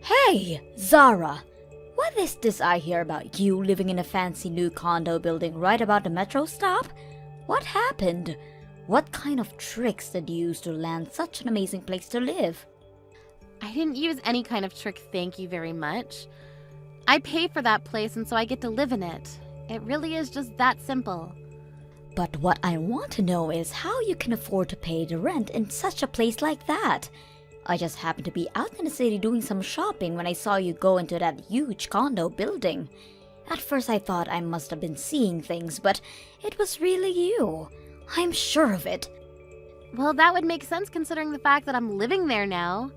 Hey, Zara! What is this I hear about you living in a fancy new condo building right about the metro stop? What happened? What kind of tricks did you use to land such an amazing place to live? I didn't use any kind of trick, thank you very much. I pay for that place and so I get to live in it. It really is just that simple. But what I want to know is how you can afford to pay the rent in such a place like that. I just happened to be out in the city doing some shopping when I saw you go into that huge condo building. At first I thought I must have been seeing things, but it was really you. I'm sure of it. Well, that would make sense considering the fact that I'm living there now.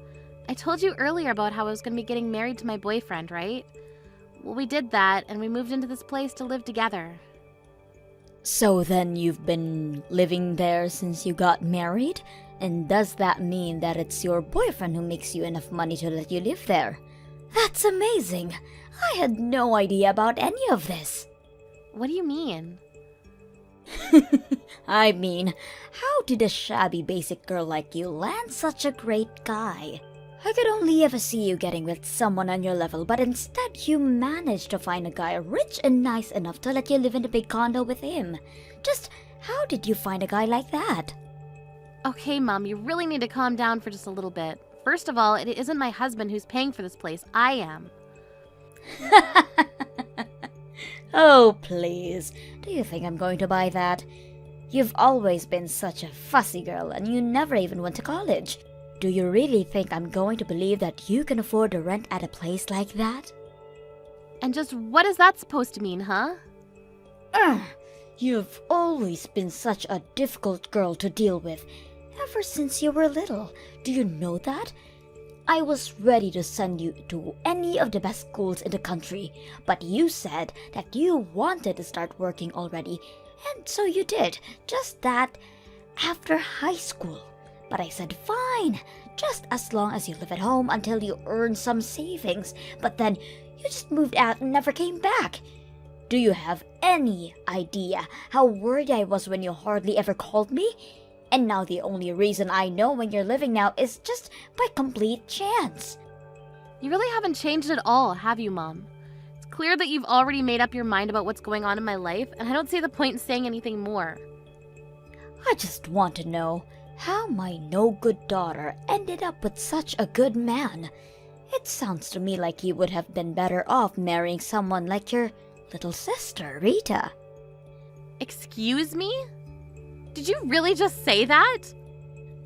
I told you earlier about how I was going to be getting married to my boyfriend, right? Well, we did that, and we moved into this place to live together. So then you've been living there since you got married? And does that mean that it's your boyfriend who makes you enough money to let you live there? That's amazing! I had no idea about any of this. What do you mean? I mean, how did a shabby basic girl like you land such a great guy? I could only ever see you getting with someone on your level, but instead you managed to find a guy rich and nice enough to let you live in a big condo with him. Just how did you find a guy like that? Okay, Mom, you really need to calm down for just a little bit. First of all, it isn't my husband who's paying for this place. I am. Oh, please. Do you think I'm going to buy that? You've always been such a fussy girl and you never even went to college. Do you really think I'm going to believe that you can afford to rent at a place like that? And just what is that supposed to mean, huh? You've always been such a difficult girl to deal with, ever since you were little. Do you know that? I was ready to send you to any of the best schools in the country, but you said that you wanted to start working already, and so you did, just that, after high school. But I said, fine, just as long as you live at home until you earn some savings. But then you just moved out and never came back. Do you have any idea how worried I was when you hardly ever called me? And now the only reason I know when you're living now is just by complete chance. You really haven't changed at all, have you, Mom? It's clear that you've already made up your mind about what's going on in my life, and I don't see the point in saying anything more. I just want to know how my no-good daughter ended up with such a good man. It sounds to me like you would have been better off marrying someone like your little sister, Rita. Excuse me? Did you really just say that?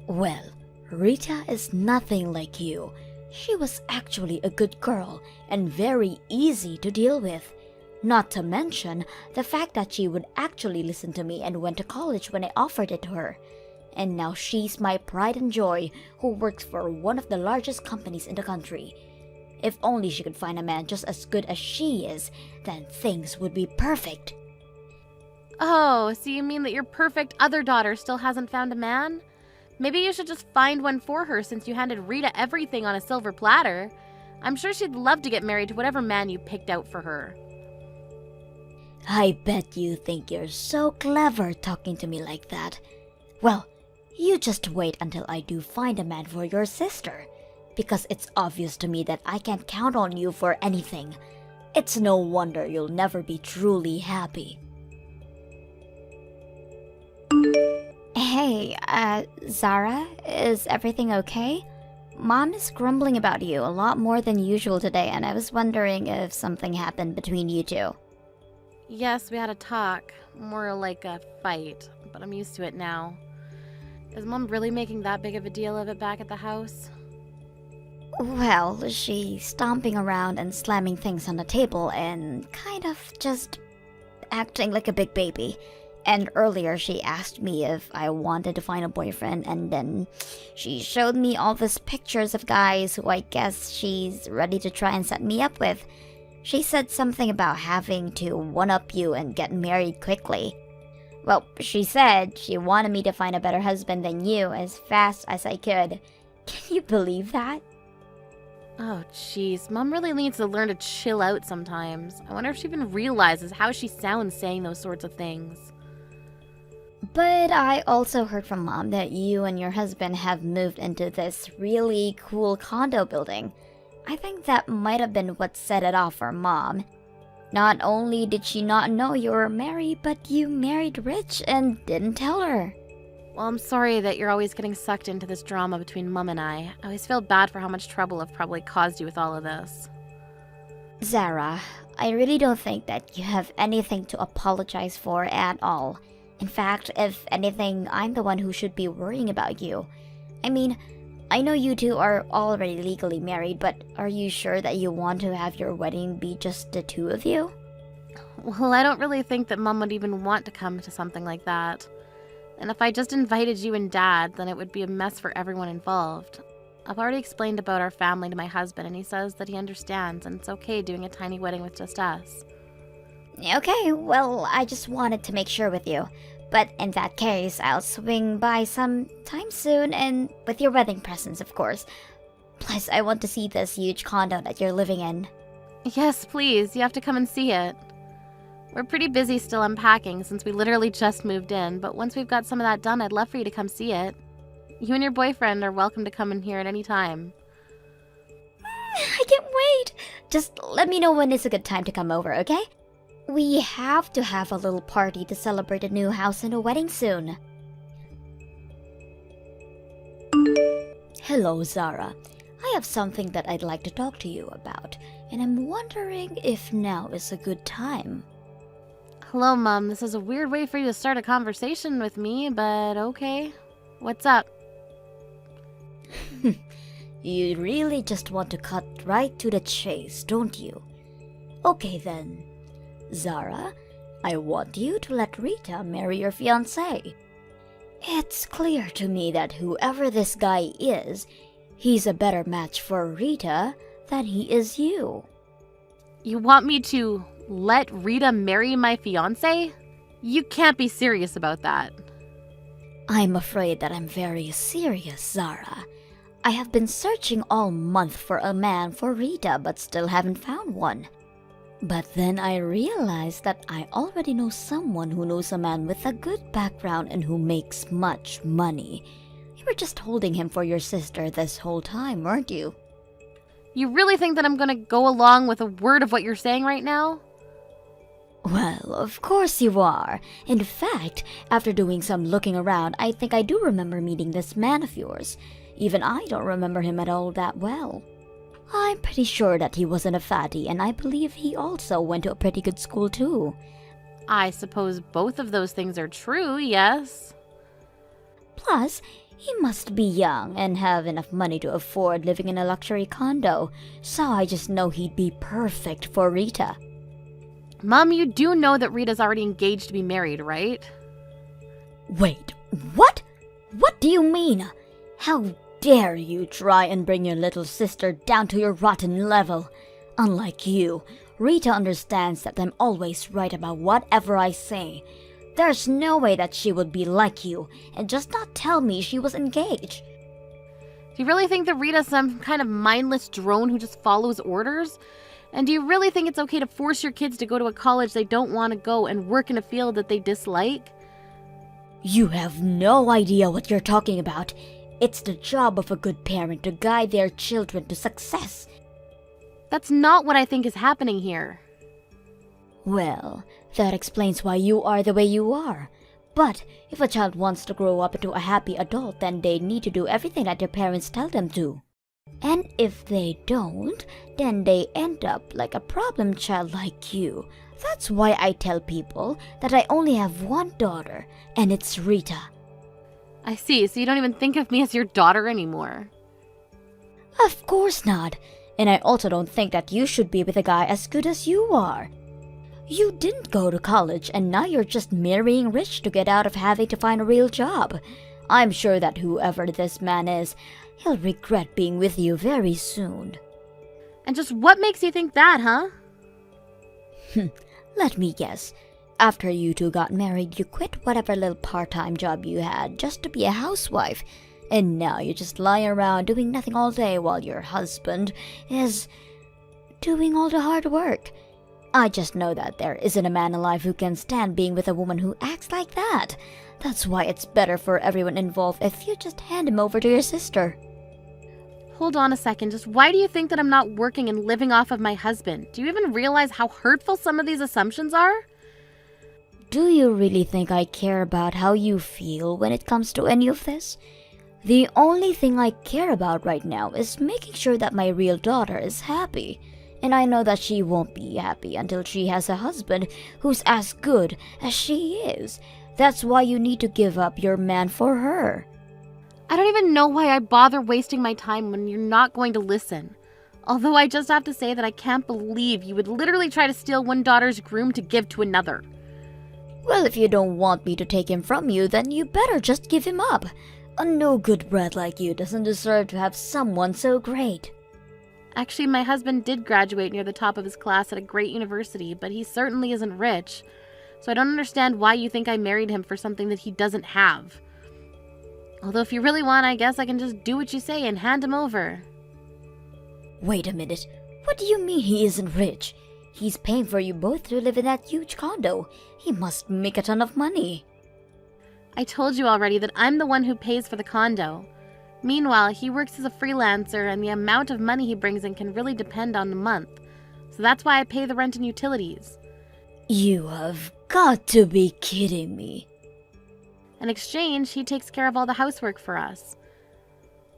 Well, Rita is nothing like you. She was actually a good girl and very easy to deal with. Not to mention the fact that she would actually listen to me and went to college when I offered it to her. And now she's my pride and joy who works for one of the largest companies in the country. If only she could find a man just as good as she is, then things would be perfect. Oh, so you mean that your perfect other daughter still hasn't found a man? Maybe you should just find one for her since you handed Rita everything on a silver platter. I'm sure she'd love to get married to whatever man you picked out for her. I bet you think you're so clever talking to me like that. Well, you just wait until I do find a man for your sister. Because it's obvious to me that I can't count on you for anything. It's no wonder you'll never be truly happy. Hey, Zara, is everything okay? Mom is grumbling about you a lot more than usual today, and I was wondering if something happened between you two. Yes, we had a talk. More like a fight, but I'm used to it now. Is Mom really making that big of a deal of it back at the house? Well, she's stomping around and slamming things on the table and kind of just acting like a big baby. And earlier she asked me if I wanted to find a boyfriend, and then she showed me all these pictures of guys who I guess she's ready to try and set me up with. She said something about having to one-up you and get married quickly. Well, she said she wanted me to find a better husband than you as fast as I could. Can you believe that? Oh, jeez. Mom really needs to learn to chill out sometimes. I wonder if she even realizes how she sounds saying those sorts of things. But I also heard from Mom that you and your husband have moved into this really cool condo building. I think that might have been what set it off for Mom. Not only did she not know you were married, but you married rich and didn't tell her. Well, I'm sorry that you're always getting sucked into this drama between Mum and I. I always feel bad for how much trouble I've probably caused you with all of this. Zara, I really don't think that you have anything to apologize for at all. In fact, if anything, I'm the one who should be worrying about you. I mean, I know you two are already legally married, but are you sure that you want to have your wedding be just the two of you? Well, I don't really think that Mum would even want to come to something like that. And if I just invited you and Dad, then it would be a mess for everyone involved. I've already explained about our family to my husband, and he says that he understands, and it's okay doing a tiny wedding with just us. Okay, well, I just wanted to make sure with you. But in that case, I'll swing by sometime soon, and with your wedding presents, of course. Plus, I want to see this huge condo that you're living in. Yes, please. You have to come and see it. We're pretty busy still unpacking since we literally just moved in, but once we've got some of that done, I'd love for you to come see it. You and your boyfriend are welcome to come in here at any time. I can't wait! Just let me know when it's a good time to come over, okay? We have to have a little party to celebrate a new house and a wedding soon. Hello, Zara. I have something that I'd like to talk to you about, and I'm wondering if now is a good time. Hello, Mum. This is a weird way for you to start a conversation with me, but okay. What's up? You really just want to cut right to the chase, don't you? Okay then. Zara, I want you to let Rita marry your fiancé. It's clear to me that whoever this guy is, he's a better match for Rita than he is you. You want me to let Rita marry my fiancé? You can't be serious about that. I'm afraid that I'm very serious, Zara. I have been searching all month for a man for Rita but still haven't found one. But then I realized that I already know someone who knows a man with a good background and who makes much money. You were just holding him for your sister this whole time, weren't you? You really think that I'm gonna go along with a word of what you're saying right now? Well, of course you are. In fact, after doing some looking around, I think I do remember meeting this man of yours. Even I don't remember him at all that well. I'm pretty sure that he wasn't a fatty, and I believe he also went to a pretty good school too. I suppose both of those things are true, yes. Plus, he must be young and have enough money to afford living in a luxury condo, so I just know he'd be perfect for Rita. Mom, you do know that Rita's already engaged to be married, right? Wait, what? What do you mean? How dare you try and bring your little sister down to your rotten level? Unlike you, Rita understands that I'm always right about whatever I say. There's no way that she would be like you and just not tell me she was engaged. Do you really think that Rita's some kind of mindless drone who just follows orders? And do you really think it's okay to force your kids to go to a college they don't want to go and work in a field that they dislike? You have no idea what you're talking about. It's the job of a good parent to guide their children to success. That's not what I think is happening here. Well, that explains why you are the way you are. But if a child wants to grow up into a happy adult, then they need to do everything that their parents tell them to. And if they don't, then they end up like a problem child like you. That's why I tell people that I only have one daughter, and it's Rita. I see, so you don't even think of me as your daughter anymore. Of course not. And I also don't think that you should be with a guy as good as you are. You didn't go to college, and now you're just marrying rich to get out of having to find a real job. I'm sure that whoever this man is, he'll regret being with you very soon. And just what makes you think that, huh? Let me guess. After you two got married, you quit whatever little part-time job you had just to be a housewife. And now you're just lying around doing nothing all day while your husband is doing all the hard work. I just know that there isn't a man alive who can stand being with a woman who acts like that. That's why it's better for everyone involved if you just hand him over to your sister. Hold on a second. Just why do you think that I'm not working and living off of my husband? Do you even realize how hurtful some of these assumptions are? Do you really think I care about how you feel when it comes to any of this? The only thing I care about right now is making sure that my real daughter is happy. And I know that she won't be happy until she has a husband who's as good as she is. That's why you need to give up your man for her. I don't even know why I bother wasting my time when you're not going to listen. Although I just have to say that I can't believe you would literally try to steal one daughter's groom to give to another. Well, if you don't want me to take him from you, then you better just give him up. A no-good brat like you doesn't deserve to have someone so great. Actually, my husband did graduate near the top of his class at a great university, but he certainly isn't rich. So I don't understand why you think I married him for something that he doesn't have. Although if you really want, I guess I can just do what you say and hand him over. Wait a minute. What do you mean he isn't rich? He's paying for you both to live in that huge condo. He must make a ton of money. I told you already that I'm the one who pays for the condo. Meanwhile, he works as a freelancer and the amount of money he brings in can really depend on the month. So that's why I pay the rent and utilities. You have got to be kidding me. In exchange, he takes care of all the housework for us.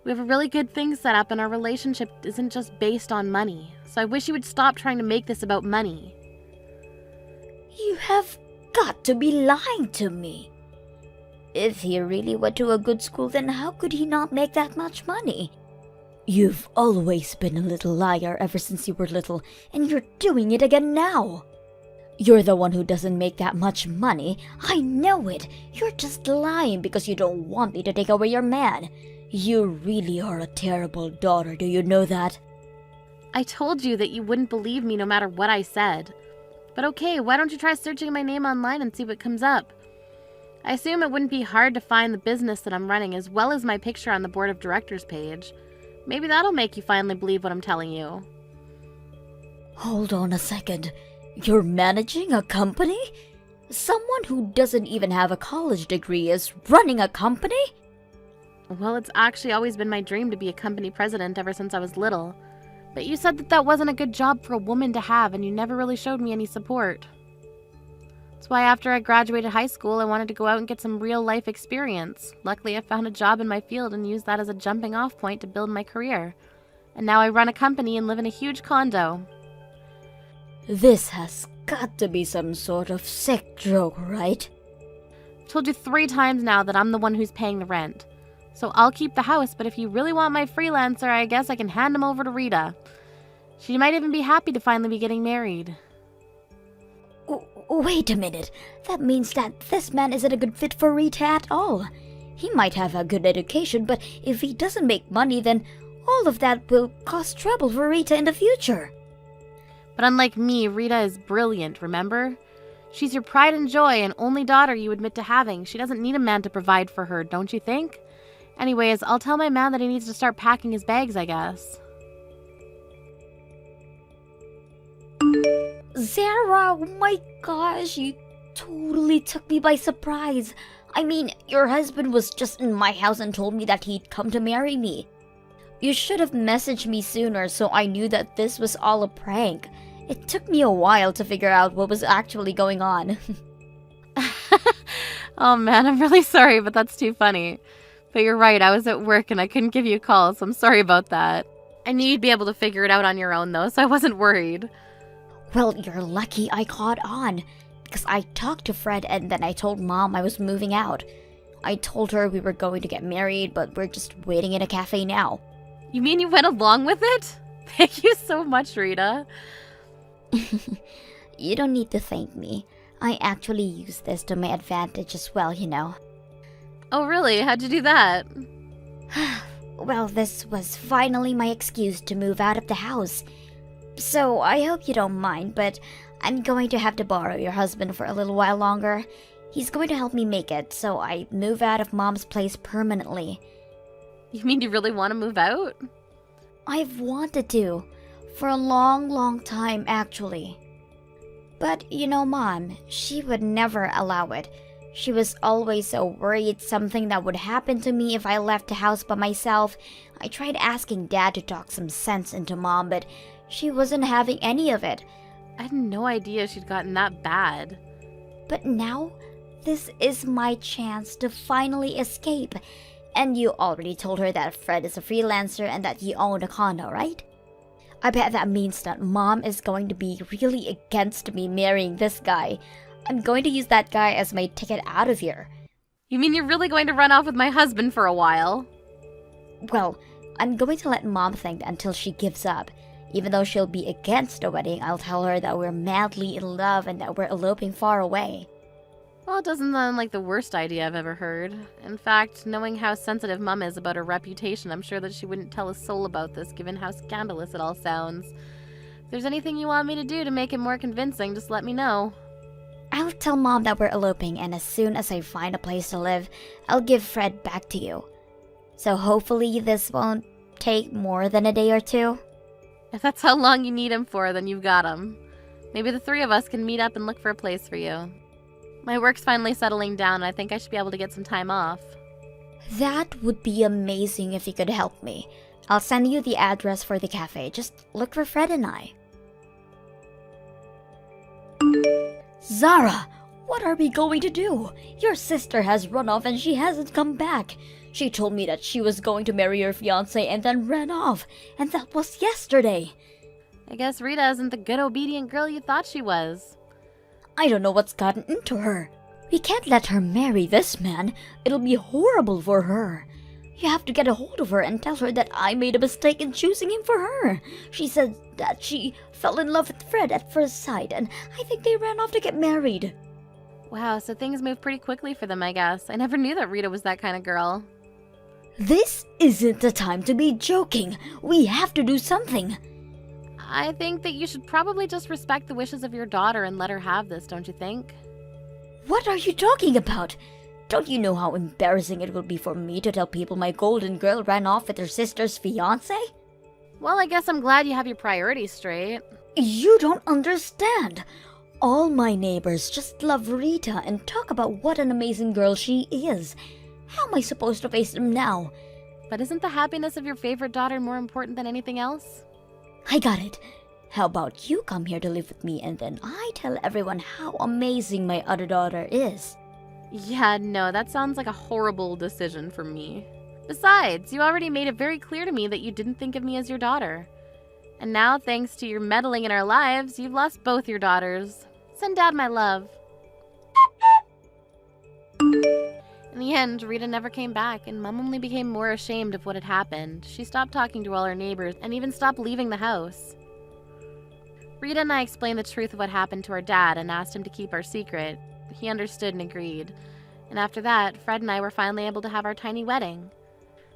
We have a really good thing set up and our relationship isn't just based on money. So I wish you would stop trying to make this about money. You have got to be lying to me. If he really went to a good school, then how could he not make that much money? You've always been a little liar ever since you were little, and you're doing it again now. You're the one who doesn't make that much money. I know it. You're just lying because you don't want me to take away your man. You really are a terrible daughter, do you know that? I told you that you wouldn't believe me no matter what I said. But okay, why don't you try searching my name online and see what comes up? I assume it wouldn't be hard to find the business that I'm running as well as my picture on the board of directors page. Maybe that'll make you finally believe what I'm telling you. Hold on a second. You're managing a company? Someone who doesn't even have a college degree is running a company? Well, it's actually always been my dream to be a company president ever since I was little. But you said that that wasn't a good job for a woman to have and you never really showed me any support. That's why after I graduated high school, I wanted to go out and get some real-life experience. Luckily, I found a job in my field and used that as a jumping-off point to build my career. And now I run a company and live in a huge condo. This has got to be some sort of sick joke, right? I've told you 3 times now that I'm the one who's paying the rent. So I'll keep the house, but if you really want my freelancer, I guess I can hand him over to Rita. She might even be happy to finally be getting married. Wait a minute. That means that this man isn't a good fit for Rita at all. He might have a good education, but if he doesn't make money, then all of that will cause trouble for Rita in the future. But unlike me, Rita is brilliant, remember? She's your pride and joy and only daughter you admit to having. She doesn't need a man to provide for her, don't you think? Anyways, I'll tell my man that he needs to start packing his bags, I guess. Zara, oh my gosh, you totally took me by surprise. I mean, your husband was just in my house and told me that he'd come to marry me. You should have messaged me sooner so I knew that this was all a prank. It took me a while to figure out what was actually going on. Oh man, I'm really sorry, but that's too funny. But you're right, I was at work and I couldn't give you a call, so I'm sorry about that. I knew you'd be able to figure it out on your own though, so I wasn't worried. Well, you're lucky I caught on, because I talked to Fred and then I told Mom I was moving out. I told her we were going to get married, but we're just waiting in a cafe now. You mean you went along with it? Thank you so much, Rita. You don't need to thank me. I actually used this to my advantage as well, you know. Oh really? How'd you do that? Well, this was finally my excuse to move out of the house. So, I hope you don't mind, but I'm going to have to borrow your husband for a little while longer. He's going to help me make it, so I move out of Mom's place permanently. You mean you really want to move out? I've wanted to. For a long, long time, actually. But, you know, Mom, she would never allow it. She was always so worried something that would happen to me if I left the house by myself. I tried asking Dad to talk some sense into Mom, but she wasn't having any of it. I had no idea she'd gotten that bad. But now, this is my chance to finally escape. And you already told her that Fred is a freelancer and that you own a condo, right? I bet that means that Mom is going to be really against me marrying this guy. I'm going to use that guy as my ticket out of here. You mean you're really going to run off with my husband for a while? Well, I'm going to let Mom think until she gives up. Even though she'll be against the wedding, I'll tell her that we're madly in love and that we're eloping far away. Well, it doesn't sound like the worst idea I've ever heard. In fact, knowing how sensitive Mum is about her reputation, I'm sure that she wouldn't tell a soul about this, given how scandalous it all sounds. If there's anything you want me to do to make it more convincing, just let me know. I'll tell Mom that we're eloping, and as soon as I find a place to live, I'll give Fred back to you. So hopefully this won't take more than a day or two. If that's how long you need him for, then you've got him. Maybe the three of us can meet up and look for a place for you. My work's finally settling down, and I think I should be able to get some time off. That would be amazing if you could help me. I'll send you the address for the cafe. Just look for Fred and I. Zara, what are we going to do? Your sister has run off and she hasn't come back. She told me that she was going to marry your fiancé and then ran off. And that was yesterday. I guess Rita isn't the good, obedient girl you thought she was. I don't know what's gotten into her. We can't let her marry this man. It'll be horrible for her. You have to get a hold of her and tell her that I made a mistake in choosing him for her. She said that she fell in love with Fred at first sight, and I think they ran off to get married. Wow, so things moved pretty quickly for them, I guess. I never knew that Rita was that kind of girl. This isn't the time to be joking. We have to do something. I think that you should probably just respect the wishes of your daughter and let her have this, don't you think? What are you talking about? Don't you know how embarrassing it will be for me to tell people my golden girl ran off with her sister's fiancé? Well, I guess I'm glad you have your priorities straight. You don't understand. All my neighbors just love Rita and talk about what an amazing girl she is. How am I supposed to face them now? But isn't the happiness of your favorite daughter more important than anything else? I got it. How about you come here to live with me and then I tell everyone how amazing my other daughter is? Yeah, no, that sounds like a horrible decision for me. Besides, you already made it very clear to me that you didn't think of me as your daughter. And now, thanks to your meddling in our lives, you've lost both your daughters. Send Dad my love. In the end, Rita never came back, and Mom only became more ashamed of what had happened. She stopped talking to all her neighbors and even stopped leaving the house. Rita and I explained the truth of what happened to our dad and asked him to keep our secret. He understood and agreed. And after that, Fred and I were finally able to have our tiny wedding.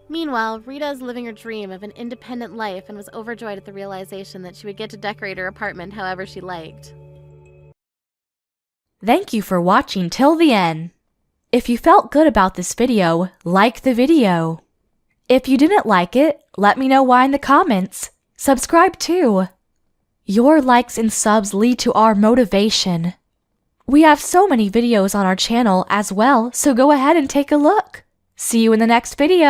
Meanwhile, Rita is living her dream of an independent life and was overjoyed at the realization that she would get to decorate her apartment however she liked. Thank you for watching till the end. If you felt good about this video, like the video. If you didn't like it, let me know why in the comments. Subscribe too. Your likes and subs lead to our motivation. We have so many videos on our channel as well, so go ahead and take a look. See you in the next video.